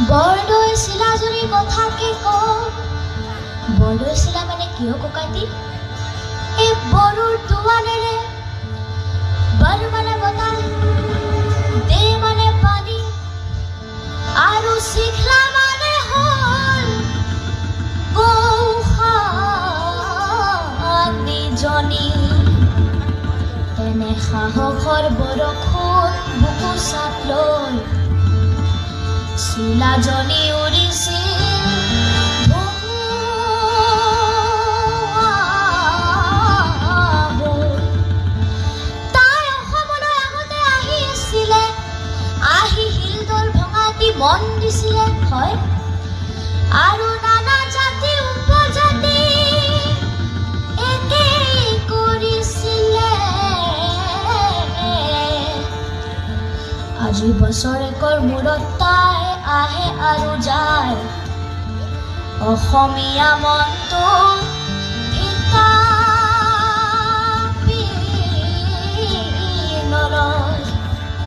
বৰদৈ চিলাজুৰি কথাকে কওঁ বৰদৈ চিলা মানে কিয় ককাইটি এই বড়োৰ দুৱানেৰে বৰ মানে বতাহ দে মানে পানী আৰু চিখলা মানে হ'ল কৌশানীজনী তেনে সাহসৰ বৰষুণ বুকু চাপ লৈ চিলাজনী উৰিছিল তাই অসমলৈ আগতে আহিছিলে আহি শিলদল ভঙাটি মন দিছিলে হয় আৰু নানা জাতি উপজাতি একেই কৰিছিলে আজি বছৰেকৰ মূৰত তাই আহে আৰু যায় অসমীয়া মনটো ভিতা